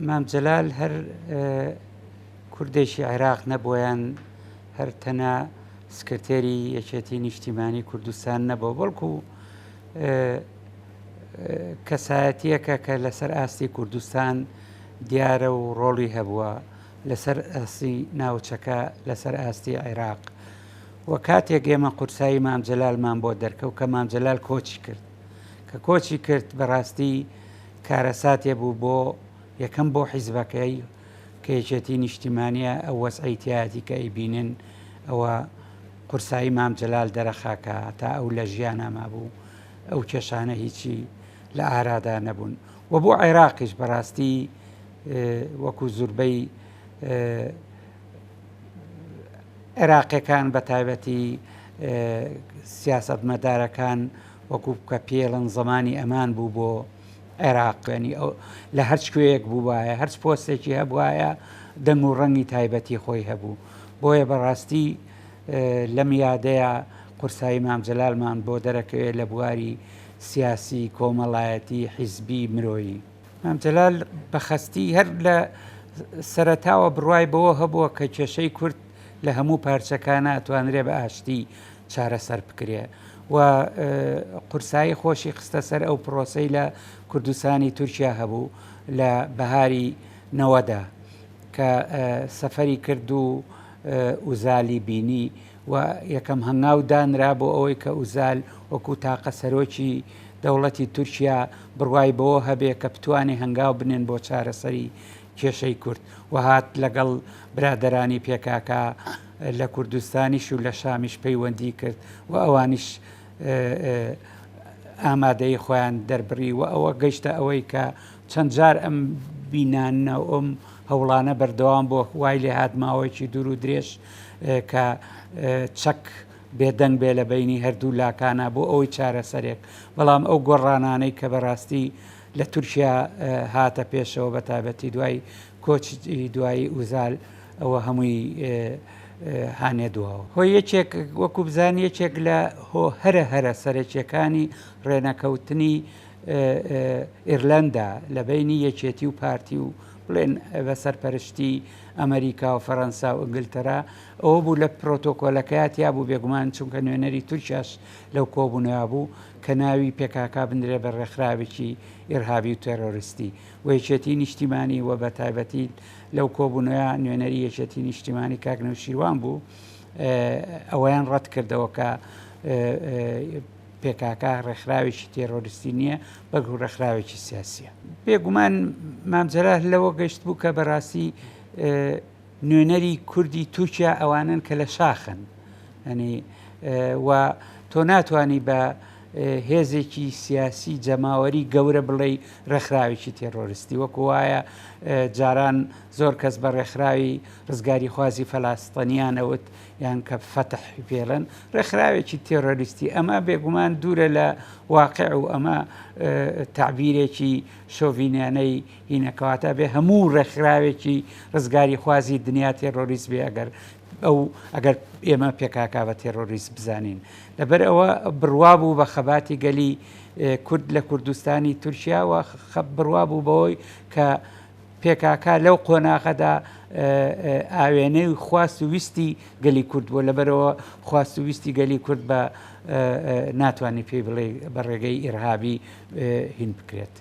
مام جەلال هەر کوردێکی عێراق نەبوویان، هەر تەنها سکرتێری یەکێتی نیشتیمانی کوردستان نەبووە، بەڵکو کەسایەتیەکە کە لەسەر ئاستی کوردستان دیارە و ڕۆڵی هەبووە لەسەر ئاستی ناوچەکە لەسەر ئاستی عێراق. وە کاتێک ئێمە قورسایی مام جەلالمان بۆ دەرکەوت کە مام جەلال کۆچی کرد، کە کۆچی کرد بەڕاستی کارەساتێ بوو بۆ یەکەم بۆ حیزبەکەی کە یەکێتی نیشتیمانیە ئەو وەزعیتیاتی کە ئەیبینن ئەوە قورسایی مام جەلال دەرەخاکە تا ئەو لە ژیان ئەما بوو، ئەو کێشانە هیچی لە ئارادا نەبوون. و بۆ عێراقیش بەڕاستی وەکو زوربەی عێراقیەکان بە تایبەتی سیاسەتمەدارەکان وەکو کە پێڵن زەمانی ئەمان بوو بۆ عێراقێنی لە هەرچ کوێیەک بوو وایە، هەرچ پۆستێکی هەبوایە دەنگ و ڕەنگی تایبەتی خۆی هەبوو. بۆیە بەڕاستی لەم یادەیە قورسایی مام جەلالمان بۆ دەرەکەوێت لە بواری سیاسی کۆمەڵایەتی حیزبی مرۆیی. مام جەلال بەخەستی هەر لە سەرەتاوە بڕوای بەوە هەبووە کە کێشەی کورد لە هەموو پارچەکانە ئەتوانرێ بە ئاشتی چارەسەر بکرێ و قورسایی خۆشی خستە سەر ئەو پرۆسەی لە کوردستانی تورکیا هەبوو لە بەهاری نەوەدا کە سەفەری کرد و ئوزالی بینی و یەکەم هەنگاو دانرا بۆ ئەوەی کە ئوزال وەکو تاقە سەرۆکی دەوڵەتی تورکیا بڕوای بەوە هەبێ کە بتوانێ هەنگاو بنێن بۆ چارەسەری کێشەی کورد و هات لەگەڵ برادەرانی پێکاکە لە کوردستانیش و لە شامیش پەیوەندی کرد و ئەوانیش ئامادەی خۆیان دەربڕی و ئەوە گەیشتە ئەوەی کە چەند جار ئەم بینانە و ئەم هەوڵانە بەردەوام بۆ وای لێ هات ماوەیەکی دوور و درێژ کە چەک بێدەنگ بێ لە بینی هەردوو لاکانە بۆ ئەوەی چارەسەرێک. بەڵام ئەو گۆڕانانەی کە بەڕاستی لە تورکیا هاتە پێشەوە بە تایبەتی دوای کۆچی دوایی ئوزال ئەوە هەمووی هانێ دواوە. هۆی یەکێک وەکو بزان یەکێک لە هەرە سەرەکیەکانی ڕێنەکەوتنی ئیرلەندا لە بینی یەکێتی و پارتی و بڵێن بە سەرپەرشتی ئەمریکا و فەڕەنسا و ئینگلتەرا ئەوە بوو لە پرۆتۆکۆلەکەیاتیا بوو بێگومان چونکە نوێنەری تورکیاش لەو کۆبوونەوە بوو کە ناوی پێکاکا بندرێ بە ڕێکخراوێکی ئێرهابی و تێرۆریستی و یەکێتی نیشتیمانی و بە تایبەتی لەو کۆبوونەوە نوێنەری یەکێتی نیشتیمانی کاک نەوشیروان بوو ئەوەیان ڕەت کردەوە کە پێکاکە ڕێکخراوێکی تێرۆریستی نییە بەڵکو ڕێکخراوێکی سیاسیە. بێگومان مام جەلال لەوە گەشت بوو کە بەڕاستی نوێنەری کوردی تورکیا ئەوانن کە لە شاخن ئەنی و تۆ ناتوانی بە هێزێکی سیاسی جەماوەری گەورە بڵێ ڕێکخراوێکی تێرۆریستی وەکو وایە جاران زۆر کەس بە ڕێکخراوی ڕزگاری خوازی فەلاستەنیان ئەوت یان کە فەتح پێڵن ڕێکخراوێکی تێرۆریستی. ئەمە بێگومان دوورە لە واقع و ئەمە تعبیرێکی شۆڤینیانەی هینەکەواتە بێ هەموو ڕێکخراوێکی ڕزگاری خوازی دنیا تێرۆریست بێ ئەگەر ئێمە پێکاکا بە تێرۆریست بزانین. لەبەر ئەوە بڕوا بوو بە خەباتی گەلی کورد لە کوردستانی تورکیا و بڕوا بوو بەوەی کە پێکاکا لەو قۆناغەدا ئاوێنەی و خواست و ویستی گەلی کورد بووە. لەبەرەوە خواست و ویستی گەلی کورد بە ناتوانانی پێی بڵێ بە ڕێگەی ئیرهابی هین بکرێت.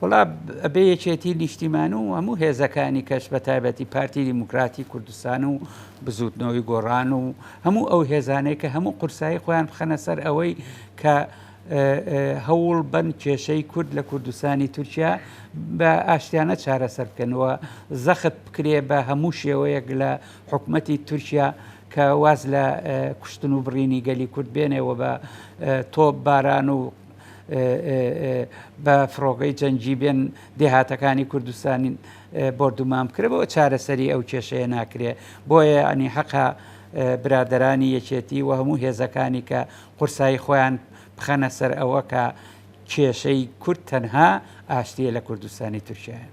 وڵا ئەبێ یەکێتی نیشتیمان و هەموو هێزەکانی کەش بە تایبەتی پارتی دیموکراتی کوردستان و بزوتنەوەی گۆڕان و هەموو ئەو هێزانەی کە هەموو قورسایی خۆیان بخەنە سەر ئەوەی کە هەوڵ بن کێشەی کورد لە کوردستانی تورکیا بە ئاشتیانە چارەسەر بکەنەوە زەخت بکرێ بە هەموو شێوەیەک لە حکومەتی تورکیا کە واز لە کوشتن و بڕینی گەلی کورد بێنێەوە بە تۆپ باران و بە فڕۆگەی جەنگی بێن دێهاتەکانی کوردستانی بردومان بکرێەوە چارەسەری ئەو کێشەیە ناکرێ. بۆیە ئەنی حەقا برادەرانی یەکێتی و هەموو هێزەکانی کە قورسایی خۆیان بخەنە سەر ئەوە کە کێشەی کورد تەنها ئاشتیە لە کوردستانی تورکیایە.